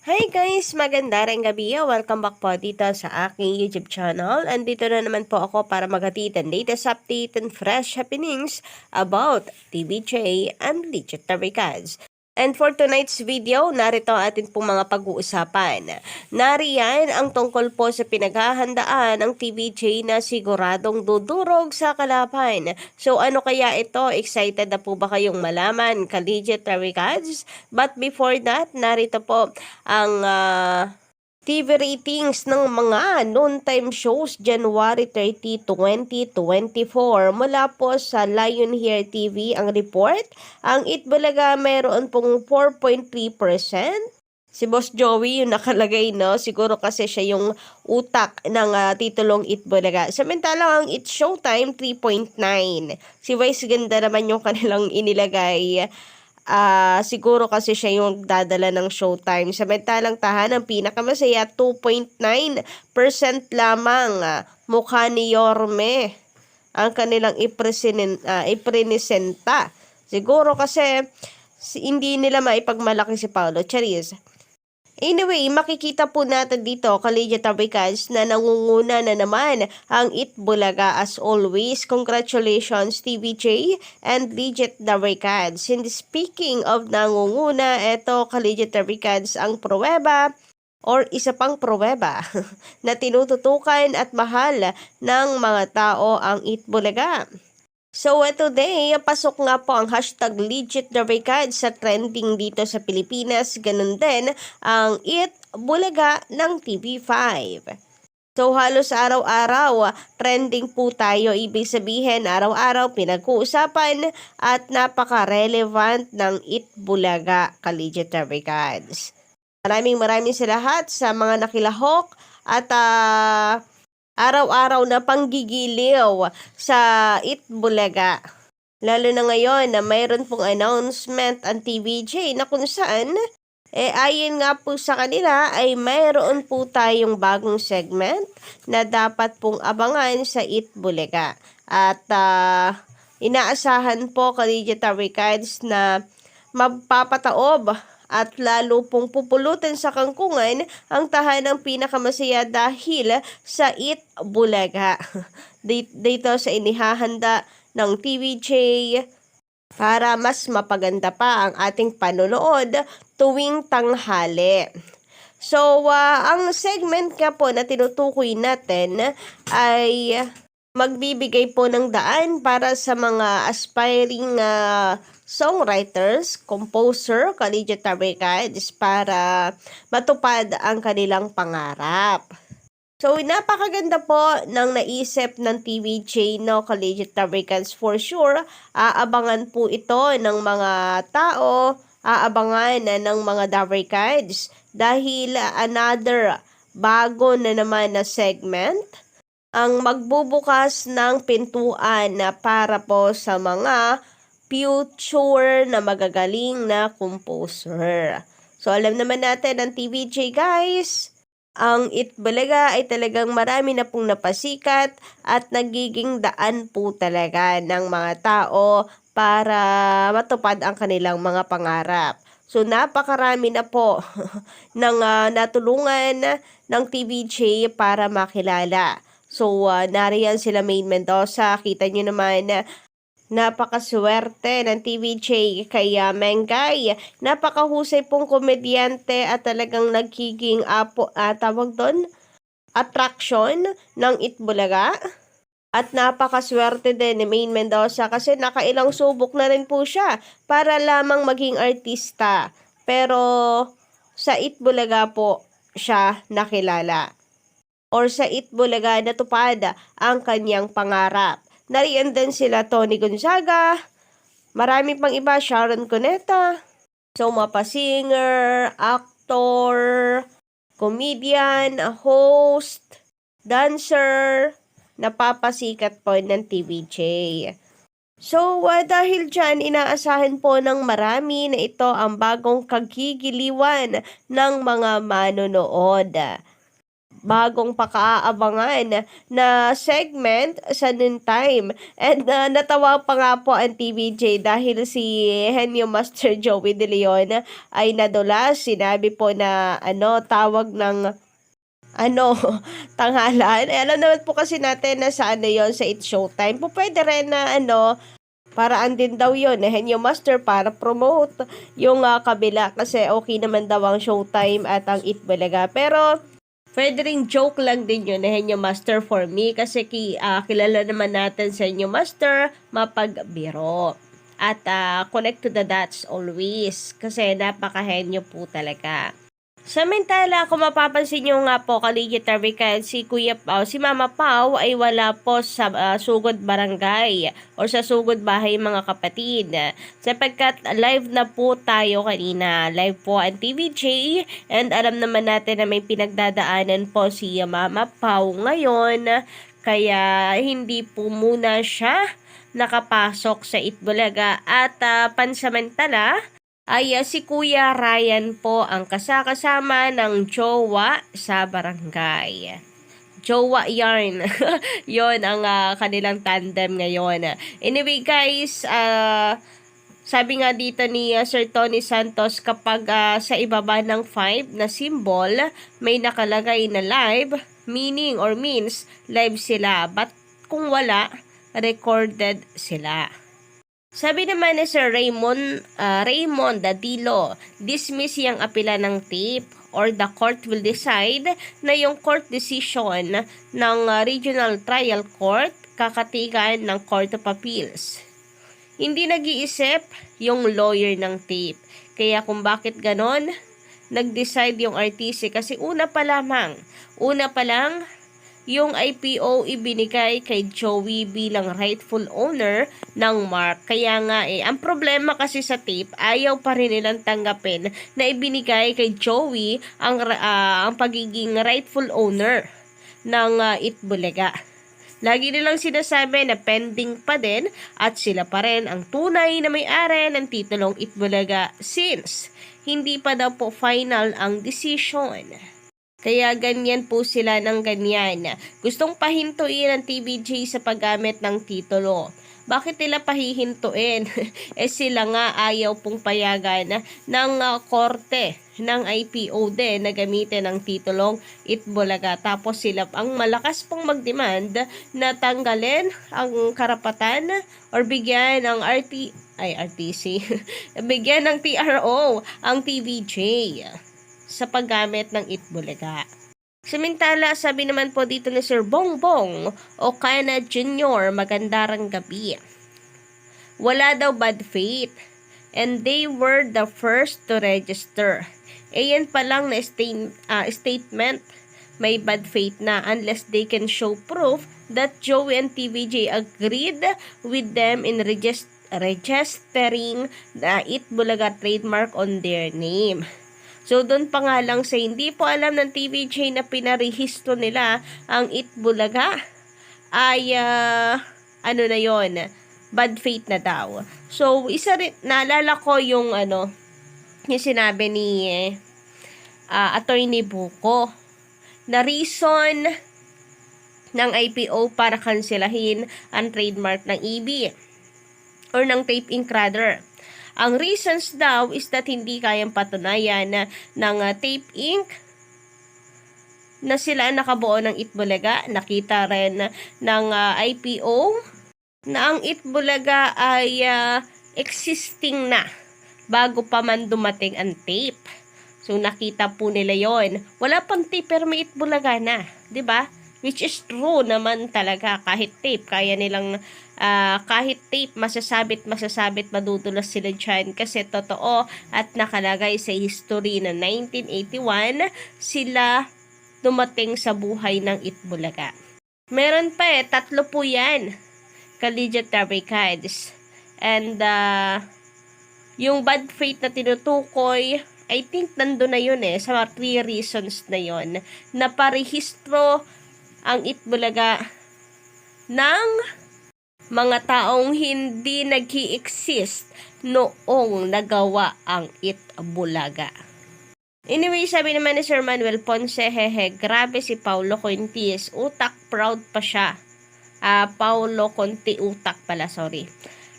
Hi guys! Maganda rin gabi. Welcome back po dito sa aking YouTube channel. Andito na naman po ako para maghatid ng latest update and fresh happenings about TVJ and Legit Taricaz. And for tonight's video, narito ang atin pong mga pag-uusapan. Nariyan ang tungkol po sa pinaghahandaan ng TVJ na siguradong dudurog sa kalaban. So ano kaya ito? Excited na po ba kayong malaman, Legit Taricaz? But before that, narito po ang TV ratings ng mga noontime shows January 30, 2024. Mula po sa Lion Hair TV ang report, ang Itbulaga mayroon pong 4.3%. Si Boss Joey yung nakalagay, no? Siguro kasi siya yung utak ng titulong Itbulaga. Samantalang ang It's Showtime, 3.9. Si Vice Ganda naman yung kanilang inilagay. Siguro kasi siya yung dadala ng Showtime. Samantalang tahanang pinakamasaya, 2.9% lamang. Mukha ni Yorme ang kanilang ipresenta. Siguro kasi hindi nila maipagmalaki si Paolo Charis. Anyway, makikita po natin dito, Legit Taricaz, na nangunguna na naman ang Itbulaga as always. Congratulations, TVJ and Legit Taricaz. And speaking of nangunguna, eto, Legit Taricaz, ang pruweba or isa pang pruweba na tinututukan at mahal ng mga tao ang Itbulaga. So today, pasok nga po ang hashtag Legit Taricaz sa trending dito sa Pilipinas. Ganun din ang Itbulaga ng TV5. So halos araw-araw trending po tayo. Ibig sabihin araw-araw pinag-uusapan at napaka-relevant ng Itbulaga, Legit Taricaz. Maraming sa lahat sa mga nakilahok at araw-araw na panggigiliw sa Itbulaga. Lalo na ngayon na mayroon pong announcement ang TVJ na kung saan, ayon nga po sa kanila ay mayroon po tayong bagong segment na dapat pong abangan sa Itbulaga. At inaasahan po Legit Taricaz na magpapataob at lalo pong pupulutin sa kangkungan ang tahanang pinakamasaya dahil sa Itbulaga. Dito sa inihahanda ng TVJ para mas mapaganda pa ang ating panonood tuwing tanghali. So, ang segment nga po na tinutukoy natin ay magbibigay po ng daan para sa mga aspiring songwriters, composer, Legit Taricaz para matupad ang kanilang pangarap. So, napakaganda po ng naisip ng TVJ, no, Legit Taricaz for sure. Aabangan po ito ng mga tao, aabangan ng mga Taricaz dahil another bago na naman na segment ang magbubukas ng pintuan na para po sa mga future na magagaling na composer. So alam naman natin ang TVJ guys, ang Itbulaga ay talagang marami na pong napasikat at nagiging daan po talaga ng mga tao para matupad ang kanilang mga pangarap. So napakarami na po ng natulungan ng TVJ para makilala. So, nariyan sila Maine Mendoza. Kita nyo naman napakaswerte ng TVJ kay Mengay. Napakahusay pong komedyante at talagang nagiging tawag doon, attraction ng Itbulaga. At napakaswerte din ni Maine Mendoza kasi nakailang subok na rin po siya para lamang maging artista. Pero sa Itbulaga po siya nakilala. Or sa Itbulaga natupad ang kanyang pangarap. Nariyan din sila Tony Gonzaga, marami pang iba, Sharon Cuneta. So mapa-singer, actor, comedian, host, dancer, napapasikat po ng TVJ. So, dahil dyan, inaasahan po ng marami na ito ang bagong kagigiliwan ng mga manonood. bagong pakaabangan na segment sa noontime. And natawa pa nga po ang TVJ dahil si Henyo Master Joey De Leon ay nadulas. Sinabi po na tawag ng tanghalan. Alam naman po kasi natin na sa yon sa It's Showtime. Po pwede rin na paraan din daw yun, Henyo Master, para promote yung kabila kasi okay naman daw ang Showtime at ang Eat Bulaga. Pero pwede ring joke lang din yun, Henyo Master, for me kasi kilala naman natin sa Henyo Master mapagbiro. At connect to the dots always kasi napaka-henyo po talaga. Samantala, kung mapapansin nyo nga po, Kaligit Tarvican, si Mama Pau ay wala po sa sugod barangay o sa sugod bahay mga kapatid. Sapagkat live na po tayo kanina. Live po ang TVJ and alam naman natin na may pinagdadaanan po si Mama Pau ngayon. Kaya hindi po muna siya nakapasok sa Itbulaga at pansamantala ay si Kuya Ryan po ang kasama ng jowa sa barangay. Jowa yarn. Yon ang kanilang tandem ngayon. Anyway guys, sabi nga dito ni Sir Tony Santos, kapag sa ibaba ng 5 na symbol, may nakalagay na live, meaning or means live sila. But kung wala, recorded sila. Sabi naman ni Sir Raymond Dadilo, dismiss yung apela ng tape or the court will decide na yung court decision ng Regional Trial Court kakatigan ng Court of Appeals. Hindi nag-iisip yung lawyer ng tape. Kaya kung bakit ganon, nag-decide yung RTC kasi una pa lang, yung IPO ibinigay kay Joey bilang rightful owner ng mark. Kaya nga ang problema kasi sa tape, ayaw pa rin nilang tanggapin na ibinigay kay Joey ang pagiging rightful owner ng Itbulaga. Lagi nilang sinasabi na pending pa din at sila pa rin ang tunay na may-ari ng titulong Itbulaga since hindi pa daw po final ang decision. Kaya ganyan po sila ng ganyan. Gustong pahintuin ang TVJ sa paggamit ng titulo. Bakit nila pahihintuin? Sila nga ayaw pong payagan ng korte ng IPO din na gamitin ang titulong Itbulaga. Tapos sila ang malakas pong magdemand na tanggalin ang karapatan or bigyan ng RTC, bigyan ng TRO ang TVJ sa paggamit ng Itbulaga. Samantala, sabi naman po dito ni Sir Bongbong Ocana Jr., magandarang gabi. Wala daw bad faith and they were the first to register. Yan pa lang na statement, may bad faith na unless they can show proof that Joey and TVJ agreed with them in registering the Itbulaga trademark on their name. So, doon pa nga lang sa hindi po alam ng TVJ na pinarehistro nila ang Itbulaga ay, na yon, bad faith na daw. So, isa rin, naalala ko yung sinabi ni Attorney Buko na reason ng IPO para kanselahin ang trademark ng EB or ng Tape Inc. rather. Ang reasons daw is that hindi kayang patunayan ng Tape Inc. na sila ang nakabuo ng Itbulaga. Nakita rin ng IPO na ang Itbulaga ay existing na bago pa man dumating ang tape. So nakita po nila yon. Wala pang tape pero may Itbulaga na, 'di ba? Which is true naman talaga, kahit tape kaya nilang kahit tape masasabit madudulas sila dyan kasi totoo at nakalagay sa history na 1981 sila dumating sa buhay ng Itbulaga. Meron pa 3 po yan, Kaligit Tarvicads. And yung bad faith na tinutukoy, I think nandun na yun sa mga 3 reasons na yun na parehistro ang Itbulaga ng mga taong hindi nag-i-exist noong nagawa ang Itbulaga. Anyway, sabi naman ni Sir Manuel Ponce, hehe, grabe si Paulo Contis. Utak, proud pa siya. Paulo Conti Utak pala, sorry.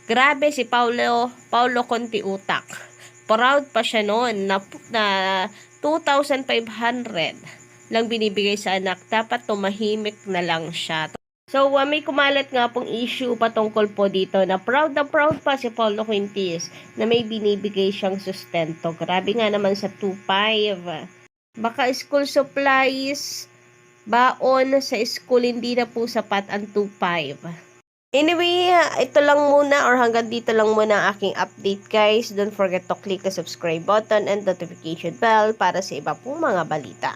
Grabe si Paulo Conti Utak. Proud pa siya noon na 2,500 lang binibigay sa anak. Dapat tumahimik na lang siya. So, may kumalat nga pong issue patungkol po dito na proud pa si Paulo Quintis na may binibigay siyang sustento. Grabe nga naman sa 2,500. Baka school supplies, baon sa school, hindi na po sapat ang 2,500. Anyway, ito lang muna or hanggang dito lang muna ang aking update, guys. Don't forget to click the subscribe button and notification bell para sa iba pong mga balita.